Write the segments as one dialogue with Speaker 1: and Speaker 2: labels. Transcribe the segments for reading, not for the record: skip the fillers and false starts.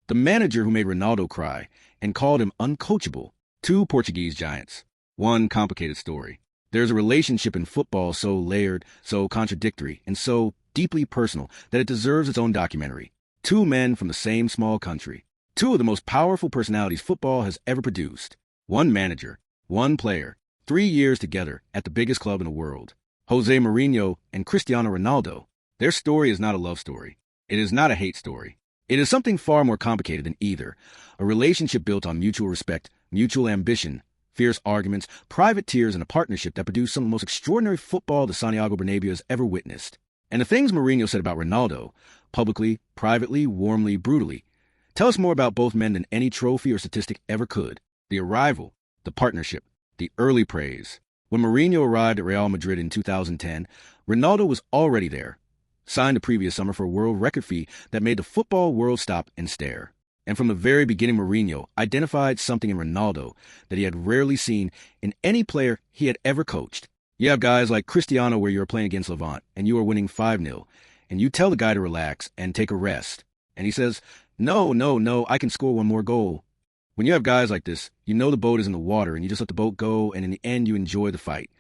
Speaker 1: the manager who made Ronaldo cry and called him uncoachable. Two Portuguese giants. One complicated story. There's a relationship in football so layered, so contradictory, and so deeply personal that it deserves its own documentary. Two men from the same small country. Two of the most powerful personalities football has ever produced. One manager, one player, 3 years together at the biggest club in the world. José Mourinho and Cristiano Ronaldo. Their story is not a love story. It is not a hate story. It is something far more complicated than either. A relationship built on mutual respect, mutual ambition, fierce arguments, private tears, and a partnership that produced some of the most extraordinary football the Santiago Bernabéu has ever witnessed. And the things Mourinho said about Ronaldo, publicly, privately, warmly, brutally, tell us more about both men than any trophy or statistic ever could. The arrival, the partnership, the early praise. When Mourinho arrived at Real Madrid in 2010, Ronaldo was already there, signed the previous summer for a world record fee that made the football world stop and stare. And from the very beginning, Mourinho identified something in Ronaldo that he had rarely seen in any player he had ever coached. You have guys like Cristiano where you're playing against Levante and you are winning 5-0, and you tell the guy to relax and take a rest. And he says, no, I can score one more goal. When you have guys like this, you know the boat is in the water and you just let the boat go, and in the end you enjoy the fight.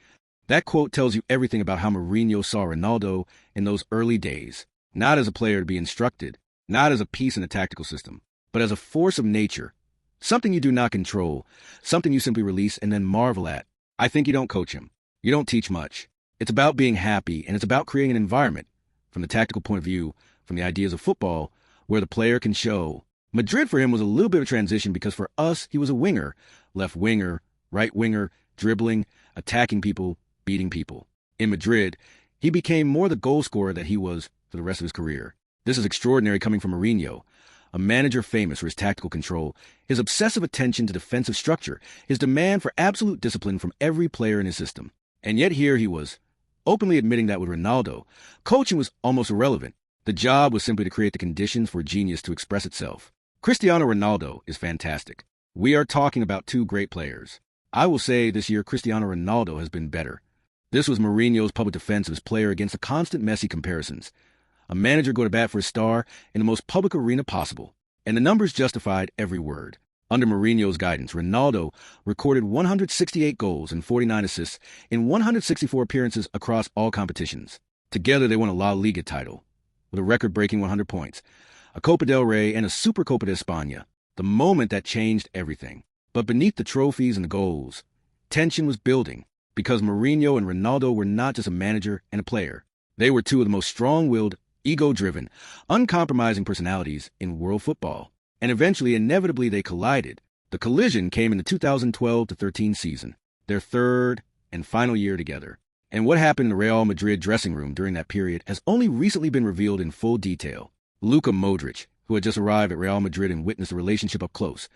Speaker 1: That quote tells you everything about how Mourinho saw Ronaldo in those early days. Not as a player to be instructed, not as a piece in a tactical system, but as a force of nature. Something you do not control, something you simply release and then marvel at. I think you don't coach him. You don't teach much. It's about being happy, and it's about creating an environment, from the tactical point of view, from the ideas of football, where the player can show. Madrid for him was a little bit of a transition because for us, he was a winger, left winger, right winger, dribbling, attacking people, beating people. In Madrid, he became more the goal scorer that he was for the rest of his career. This is extraordinary coming from Mourinho, a manager famous for his tactical control, his obsessive attention to defensive structure, his demand for absolute discipline from every player in his system. And yet here he was, openly admitting that with Ronaldo, coaching was almost irrelevant. The job was simply to create the conditions for genius to express itself. Cristiano Ronaldo is fantastic. We are talking about two great players. I will say this year Cristiano Ronaldo has been better. This was Mourinho's public defense of his player against the constant Messi comparisons. A manager go to bat for his star in the most public arena possible. And the numbers justified every word. Under Mourinho's guidance, Ronaldo recorded 168 goals and 49 assists in 164 appearances across all competitions. Together they won a La Liga title with a record-breaking 100 points, a Copa del Rey, and a Supercopa de España, the moment that changed everything. But beneath the trophies and the goals, tension was building, because Mourinho and Ronaldo were not just a manager and a player. They were two of the most strong-willed, ego-driven, uncompromising personalities in world football. And eventually, inevitably, they collided. The collision came in the 2012-13 season, their third and final year together. And what happened in the Real Madrid dressing room during that period has only recently been revealed in full detail. Luka Modric, who had just arrived at Real Madrid and witnessed the relationship up close,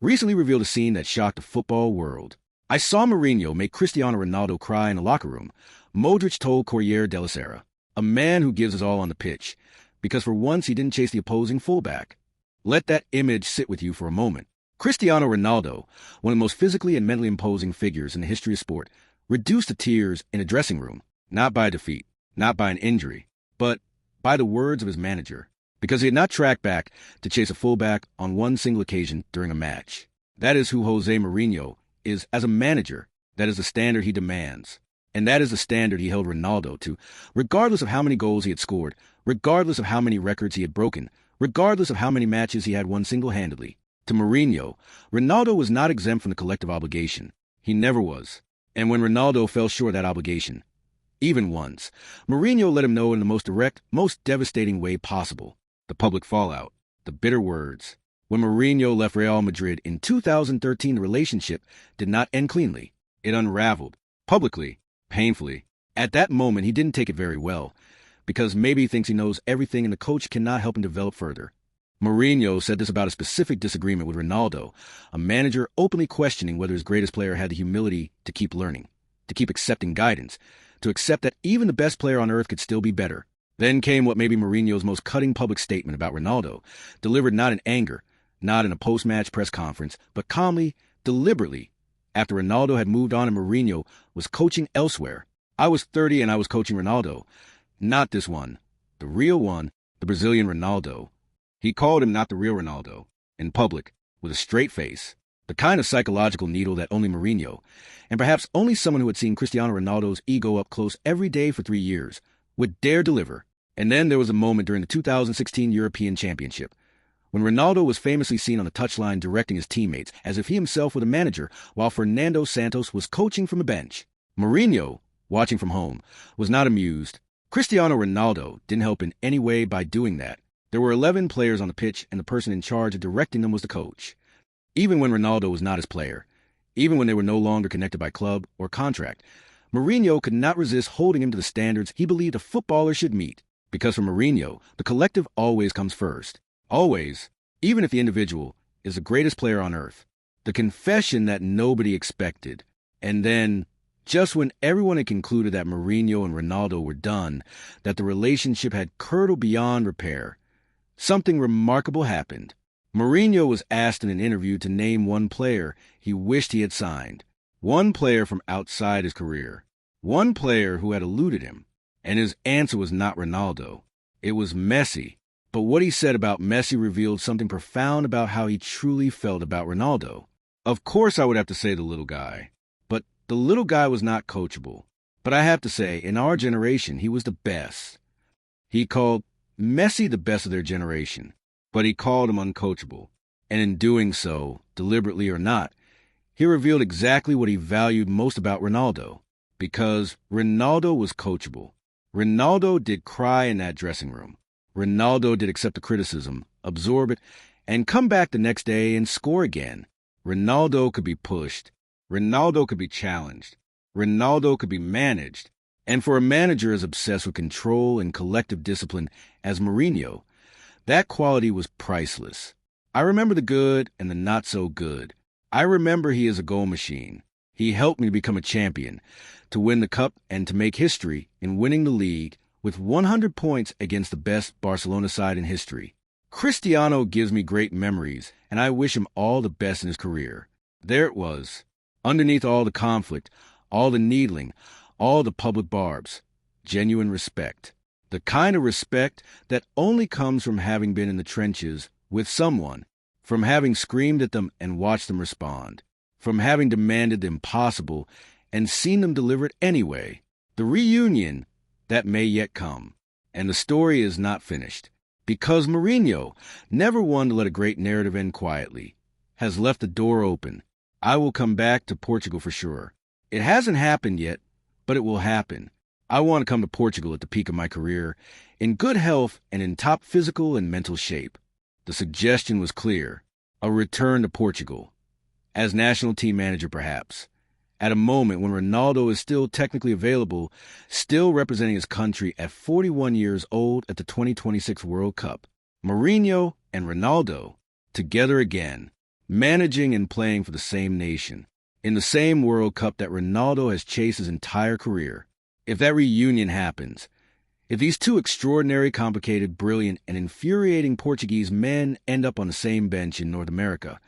Speaker 1: recently revealed a scene that shocked the football world. I saw Mourinho make Cristiano Ronaldo cry in the locker room, Modric told Corriere della Sera, a man who gives his all on the pitch, because for once he didn't chase the opposing fullback. Let that image sit with you for a moment. Cristiano Ronaldo, one of the most physically and mentally imposing figures in the history of sport, reduced to tears in a dressing room, not by defeat, not by an injury, but by the words of his manager, because he had not tracked back to chase a fullback on one single occasion during a match. That is who José Mourinho is as a manager. That is the standard he demands. And that is the standard he held Ronaldo to, regardless of how many goals he had scored, regardless of how many records he had broken, regardless of how many matches he had won single-handedly. To Mourinho, Ronaldo was not exempt from the collective obligation. He never was. And when Ronaldo fell short of that obligation, even once, Mourinho let him know in the most direct, most devastating way possible. The public fallout, the bitter words. When Mourinho left Real Madrid in 2013, the relationship did not end cleanly. It unraveled, publicly, painfully. At that moment, he didn't take it very well, because maybe he thinks he knows everything and the coach cannot help him develop further. Mourinho said this about a specific disagreement with Ronaldo, a manager openly questioning whether his greatest player had the humility to keep learning, to keep accepting guidance, to accept that even the best player on earth could still be better. Then came what may be Mourinho's most cutting public statement about Ronaldo, delivered not in anger, not in a post-match press conference, but calmly, deliberately, after Ronaldo had moved on and Mourinho was coaching elsewhere. I was 30 and I was coaching Ronaldo. Not this one. The real one, the Brazilian Ronaldo. He called him not the real Ronaldo, in public, with a straight face, the kind of psychological needle that only Mourinho, and perhaps only someone who had seen Cristiano Ronaldo's ego up close every day for 3 years, would dare deliver. And then there was a moment during the 2016 European Championship, when Ronaldo was famously seen on the touchline directing his teammates as if he himself were the manager, while Fernando Santos was coaching from the bench. Mourinho, watching from home, was not amused. Cristiano Ronaldo didn't help in any way by doing that. There were 11 players on the pitch, and the person in charge of directing them was the coach. Even when Ronaldo was not his player, even when they were no longer connected by club or contract, Mourinho could not resist holding him to the standards he believed a footballer should meet. Because for Mourinho, the collective always comes first. Always, even if the individual is the greatest player on earth. The confession that nobody expected. And then, just when everyone had concluded that Mourinho and Ronaldo were done, that the relationship had curdled beyond repair, something remarkable happened. Mourinho was asked in an interview to name one player he wished he had signed. One player from outside his career. One player who had eluded him. And his answer was not Ronaldo. It was Messi. But what he said about Messi revealed something profound about how he truly felt about Ronaldo. Of course I would have to say the little guy. But the little guy was not coachable. But I have to say, in our generation, he was the best. He called Messi the best of their generation. But he called him uncoachable. And in doing so, deliberately or not, he revealed exactly what he valued most about Ronaldo. Because Ronaldo was coachable. Ronaldo did cry in that dressing room. Ronaldo did accept the criticism, absorb it, and come back the next day and score again. Ronaldo could be pushed. Ronaldo could be challenged. Ronaldo could be managed. And for a manager as obsessed with control and collective discipline as Mourinho, that quality was priceless. I remember the good and the not so good. I remember he is a goal machine. He helped me to become a champion, to win the cup and to make history in winning the league with 100 points against the best Barcelona side in history. Cristiano gives me great memories, and I wish him all the best in his career. There it was, underneath all the conflict, all the needling, all the public barbs. Genuine respect. The kind of respect that only comes from having been in the trenches with someone, from having screamed at them and watched them respond, from having demanded the impossible and seen them deliver it anyway. The reunion that may yet come. And the story is not finished. Because Mourinho, never one to let a great narrative end quietly, has left the door open. I will come back to Portugal for sure. It hasn't happened yet, but it will happen. I want to come to Portugal at the peak of my career, in good health and in top physical and mental shape. The suggestion was clear. A return to Portugal. As national team manager, perhaps. At a moment when Ronaldo is still technically available, still representing his country at 41 years old at the 2026 World Cup. Mourinho and Ronaldo, together again, managing and playing for the same nation, in the same World Cup that Ronaldo has chased his entire career. If that reunion happens, if these two extraordinary, complicated, brilliant, and infuriating Portuguese men end up on the same bench in North America,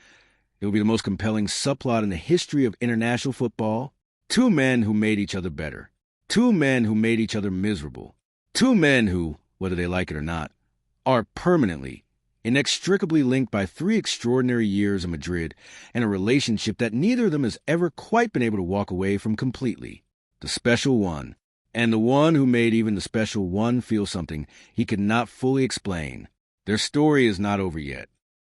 Speaker 1: it will be the most compelling subplot in the history of international football. Two men who made each other better. Two men who made each other miserable. Two men who, whether they like it or not, are permanently, inextricably linked by 3 extraordinary years in Madrid and a relationship that neither of them has ever quite been able to walk away from completely. The special one. And the one who made even the special one feel something he could not fully explain. Their story is not over yet.